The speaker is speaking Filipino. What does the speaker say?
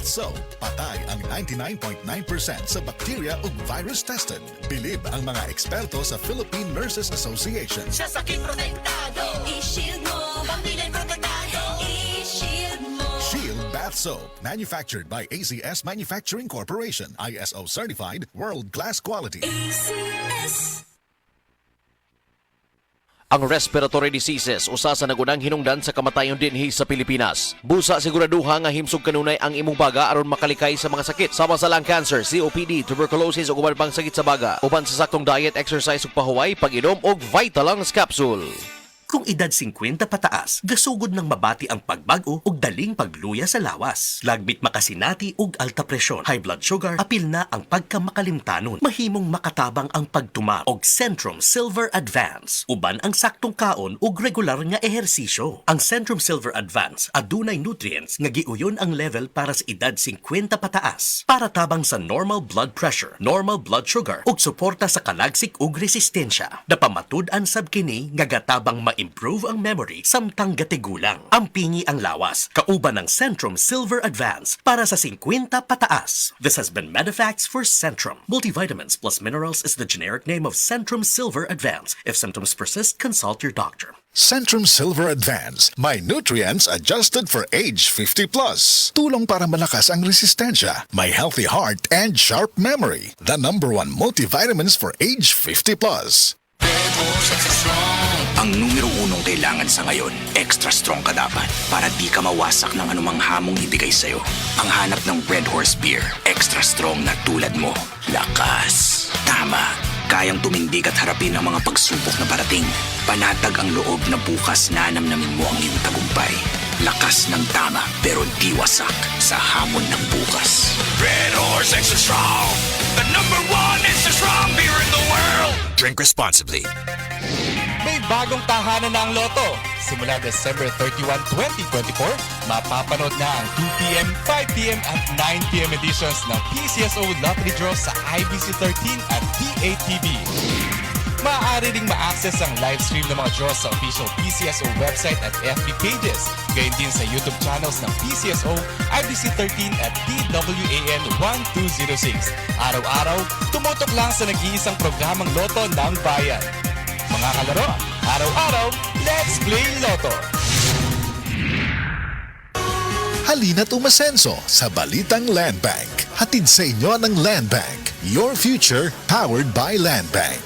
Bath Soap. Patay ang 99.9% sa bacteria ug virus tested. Bilib ang mga eksperto sa Philippine Nurses Association. Sa sakit protektado, i-shield mo. Pamilya protektado, i-shield mo. Shield Bath Soap. Manufactured by ACS Manufacturing Corporation. ISO certified, world-class quality. ACS. Ang respiratory diseases usa sa nagunang hinungdan sa kamatayon dinhi sa Pilipinas. Busa siguraduha nga himsog kanunay ang imong baga aron makalikay sa mga sakit sama sa lung cancer, COPD, tuberculosis ug uban pang sakit sa baga. Uban sa saktong diet, exercise ug pahuway, pag-inom og Vitalungs capsule. Kung edad 50 pataas, gasugod ng mabati ang pagbago ug daling pagluya sa lawas. Lagbit makasinati ug alta presyon, high blood sugar, apil na ang pagkamakalimtanon. Mahimong makatabang ang pagtuma og Centrum Silver Advance. Uban ang saktong kaon ug regular nga ehersisyo. Ang Centrum Silver Advance adunay nutrients nga giuyon ang level para sa edad 50 pataas. Para tabang sa normal blood pressure, normal blood sugar ug suporta sa kalagsik ug resistensya. Napamatud-an sab kini nga gatabang improve ang memory samtang gatigulang. Ampingi ang lawas, kauban ng Centrum Silver Advance para sa 50 pataas. This has been Medifacts for Centrum. Multivitamins plus minerals is the generic name of Centrum Silver Advance. If symptoms persist, consult your doctor. Centrum Silver Advance. May nutrients adjusted for age 50 plus. Tulong para malakas ang resistensya. May healthy heart and sharp memory. The #1 multivitamins for age 50 plus. Ang numero unong kailangan sa ngayon, extra strong ka dapat para di ka mawasak ng anumang hamong ibigay sa'yo. Ang hanap ng Red Horse Beer, extra strong na tulad mo. Lakas. Tama. Kayang tumindig at harapin ang mga pagsubok na parating. Panatag ang loob na bukas na namnamin mo ang iyong tagumpay. Lakas ng tama pero di wasak sa hamon ng bukas. Red Horse Extra Strong, the #1 extra strong beer in the world. Drink responsibly. May bagong tahanan na ang Lotto. Simula December 31, 2024, mapapanood na ang 2 p.m., 5 p.m. at 9 p.m. editions ng PCSO Lottery Draw sa IBC 13 at PATV. Maaari ring ma-access ang live stream ng mga draws sa official PCSO website at FB pages. Gayon din sa YouTube channels ng PCSO, IBC 13 at DWAN 1206. Araw-araw, tumutok lang sa nag-iisang programang Lotto ng Bayan. Mga kalaro, araw-araw, let's play Lotto! Halina't umasenso sa Balitang Land Bank. Hatid sa inyo ng Land Bank. Your future powered by Land Bank.